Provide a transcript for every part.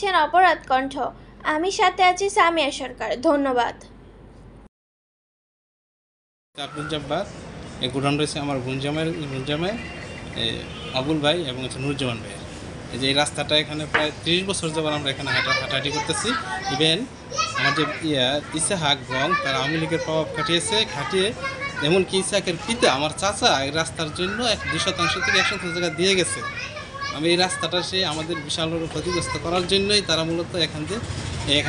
দেখছেন অপরাধ কণ্ঠ। আমি সাথে আছি সামিয়া সরকার। ধন্যবাদ। আব্দুল জব্বার, এই গোডাউন রয়েছে আমার গুঞ্জামাই আবুল ভাই এবং হচ্ছে নুরুজ্জামান ভাই। এই যে এই রাস্তাটা এখানে প্রায় 30 বছর যাবার আমরা এখানে হাঁটাহাঁটি করতেছি। ইভেন আমার যে ইসাহাক গং তার আওয়ামী লীগের প্রভাব খাটিয়ে এমনকি ইসাহাকের পিতা আমার চাচা এই রাস্তার জন্য 2% থেকে 100 জায়গা দিয়ে গেছে। আমি এই রাস্তাটা আমাদের বিশাল ক্ষতিগ্রস্ত করার জন্যই তারা মূলত এখান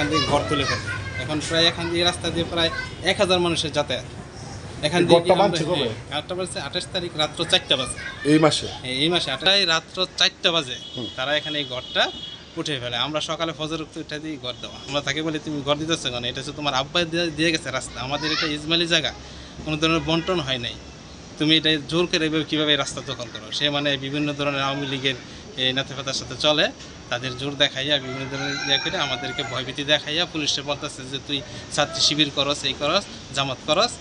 থেকে ঘর তুলে ফেলে। এখন প্রায় এই রাস্তা দিয়ে প্রায় 1000 মানুষের যাতায়াত। এখান থেকে 28 তারিখ রাত্র 4টা বাজে, এই মাসে 28 রাত্র 4টা বাজে তারা এখানে এই ঘরটা উঠে ফেলে। আমরা সকালে ফজর উঠে দিই ঘর দেওয়া, আমরা তাকে বলি তুমি ঘর দিতেছো কেন, এটা হচ্ছে তোমার আব্বাই দিয়ে গেছে রাস্তা, আমাদের এটা ইজমালি জায়গা, কোনো ধরনের বন্টন হয় নাই, তুমি এটা জোর করে কীভাবে রাস্তা দখল করো। সে বিভিন্ন ধরনের আওয়ামী লীগের এই নাতিফাতার সাথে চলে, তাদের জোর দেখাইয়া বিভিন্ন ধরনের করে আমাদেরকে ভয়ভীতি দেখাইয়া পুলিশে বলতেছে যে তুই ছাত্রী শিবির করস, এই করস, জামাত করস,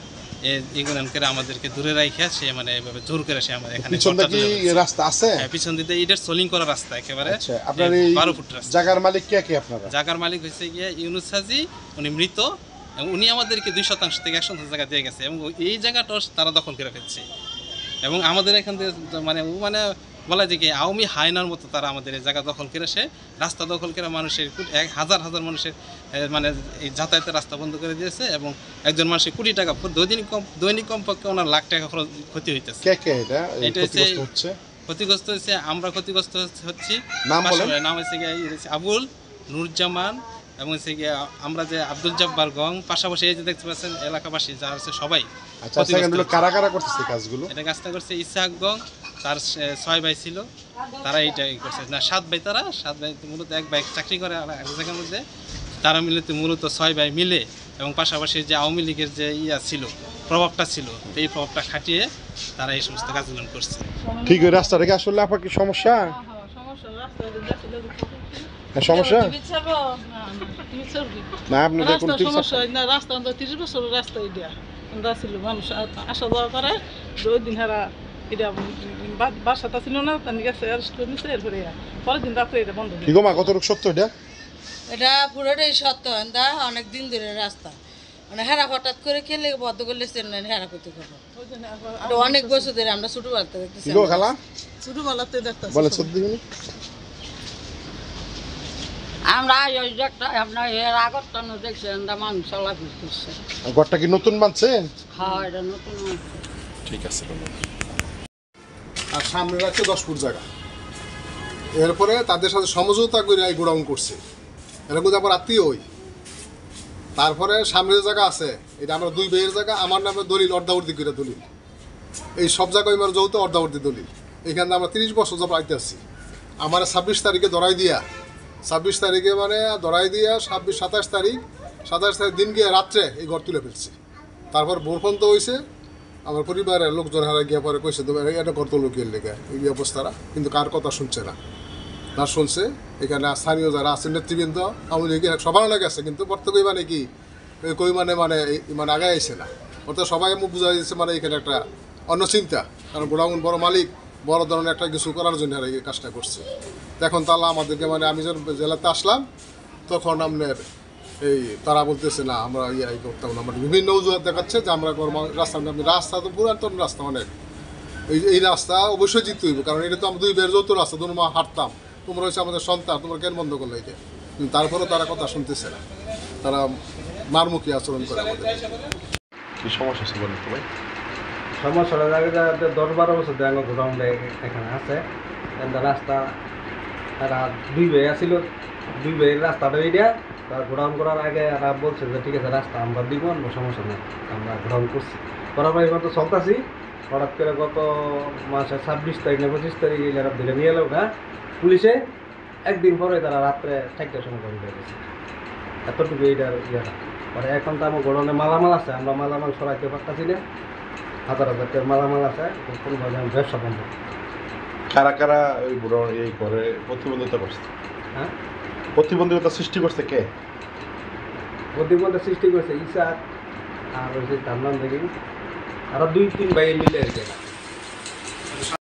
এগুলো করে আমাদেরকে দূরে রাখিয়া এভাবে জোর করে আমাদের এখানে রাস্তা আছে। পিছন দিতে ইটের সোলিং করা রাস্তা একেবারে 12 ফুট রাস্তা। জায়গার মালিক কে আপনারা? জায়গার মালিক হয়েছে গিয়ে ইউনুস হাজি, উনি মৃত, এবং উনি আমাদেরকে 2% থেকে 100 জায়গা দিয়ে গেছে এবং এই জায়গাটা তারা দখল করে ফেলছে। এবং আমাদের এখান থেকে বলা যায় কি আওয়ামী হায়নার মতো তারা আমাদের এই জায়গা দখল করে রাস্তা দখল করে মানুষের হাজার মানুষের এই যাতায়াতের রাস্তা বন্ধ করে দিয়েছে এবং একজন মানুষের কোটি টাকা দৈনিক কমপক্ষে ওনার লাখ টাকা ক্ষতি হইতেছে। এটা ক্ষতিগ্রস্ত হচ্ছে, আমরা ক্ষতিগ্রস্ত হচ্ছি। নাম হচ্ছে আবুল, নুরুজ্জামান এবং হচ্ছে গিয়ে আমরা যে আব্দুল জব্বার গং, পাশাপাশি এই যে দেখতে পাচ্ছেন এলাকাবাসী যারা হচ্ছে সবাই। কারা করতেছে কাজগুলো? এটা কাজটা করছে ইসাহাক গং, তার 6 ভাই ছিল, তারা এইটাই করছে না 7 ভাই, তারা 7 ভাই মূলত 1 ভাই চাকরি করে এক জায়গার মধ্যে, তারা মূলত 6 ভাই মিলে এবং পাশাপাশি যে আওয়ামী লীগের যে প্রভাবটা ছিল এই প্রভাবটা খাটিয়ে তারা এই সমস্ত কাজগুলো করছে। ঠিক ওই রাস্তাটা কি আসলে আপনার কি সমস্যা? সমস্যা না আপনাদের কোন সমস্যা না, রাস্তা 30 বছরের রাস্তা এটা আমরা ছিল, মানুষ আসা যাওয়া করে। ওই দিন হারা এটা বাসাটা ছিল না, তার গেছে অ্যারেস্ট করে নিচ্ছে, এরপরে পরের দিন রাত্রে এটা বন্ধ। কি গো মা, কতটুকু সত্য এটা? এটা পুরোটাই সত্য। অনেক দিন ধরে রাস্তা হেরা হঠাৎ করে খেলে বদ্ধ করলে হেরা করতে করবো। অনেক বছর ধরে আমরা ছোটবেলাতে দেখতেছি, ছোটবেলাতে দেখতেছি। বলে সত্যি আমরা আপনার এর আগরটা দেখছেন মানুষ চলাফেরা করছে। ঘরটা কি নতুন বানছেন? হ্যাঁ, এটা নতুন। ঠিক আছে। আর সামনে রাখছে 10 ফুট জায়গা, এরপরে তাদের সাথে সমঝোতা করে এই গোডাউন করছে, এরা কিন্তু আবার আত্মীয় হই। তারপরে সামনে যে জায়গা আছে এটা আমরা 2 ভাইয়ের জায়গা, আমার নামে দলিল অর্ধাবর্তী করে দলিল, এই সব জায়গায় আমার যৌথ অর্ধাবর্তী দলিল। এখানে আমরা 30 বছর যাব আইতে আসছি। আমার 26 তারিখে ধরাই দিয়া, 26 তারিখে ধরাই দিয়া 27 তারিখ দিন গিয়ে রাত্রে এই ঘর তুলে ফেলছে। তারপর ভোরপন্ত হয়েছে, আমার পরিবারের লোকজন হারা গিয়ে পরে কইছে এটা ঘর তুলো গিয়ে লেগে এই অবস্থারা, কিন্তু কার কথা শুনছে না শুনছে। এখানে স্থানীয় যারা আছে নেতৃবৃন্দ আওয়ামী লীগের সবার লাগে আছে, কিন্তু প্রত্যেকেই আগে আইসে না। অর্থাৎ সবাই মুখ বুঝা দিচ্ছে এখানে একটা অন্য চিন্তা, কারণ গোডাউন বড় মালিক বড় ধরনের একটা কিছু করার জন্য এই কাজটা করছে। এখন তাহলে আমাদেরকে আমি যখন জেলাতে আসলাম তখন আপনার তারা বলতেছে না আমরা করতাম না, বিভিন্ন অজুহাত দেখাচ্ছে যে আমরা রাস্তা তো পুরাতন রাস্তা অনেক, এই রাস্তা অবশ্যই জিততে হইব, কারণ এটা তো আমরা 2 ভাইয়ের যৌথ রাস্তা, মা হাঁটতাম, তোমরা হচ্ছে আমাদের সন্তান, তোমরা কেন বন্ধ করলে এটা? কিন্তু তারপরেও তারা কথা শুনতেছে না, তারা মারমুখী আচরণ করে আমাদের। কি সমস্যা ছিল বলতো ভাই? সমস্যাটা জায়গায় 10-12 বছর ধরে গোডাউন এখানে আছে। রাস্তা তারা 2 ভাই আসছিল, 2 ভাইয়ের রাস্তাটা এইটা, তারা গোডাউন করার আগে এরা বলছে যে ঠিক আছে রাস্তা আমরা দিব, সমস্যা নেই, আমরা গোডাউন করছি। করার পর এবার তো চলতেছি, হঠাৎ করে গত মাসে 26 তারিখ না 25 তারিখ এরা ধরে নিয়ে এলো পুলিশে। একদিন পরে তারা রাত্রে 4টার সময় করে দিয়ে গেছে। এতটুকু এইটার ইয়েটা পরে এখন তো আমার গোডাউনে মালামাল আছে, আমরা মালামাল সরাইতে পারতেছি না, হাজার টাকার মালামাল আছে, কোনোভাবে আমি ব্যবসা বন্ধ। কারা কারা ওই গোডাউন এই করে প্রতিবন্ধকতা করছে? হ্যাঁ, প্রতিবন্ধকতা সৃষ্টি করছে কে? প্রতিবন্ধকতা সৃষ্টি করছে ইসাহাক আর ওই যে তার নাম দেখি, আরো 2-3 ভাই মিলে আর কি।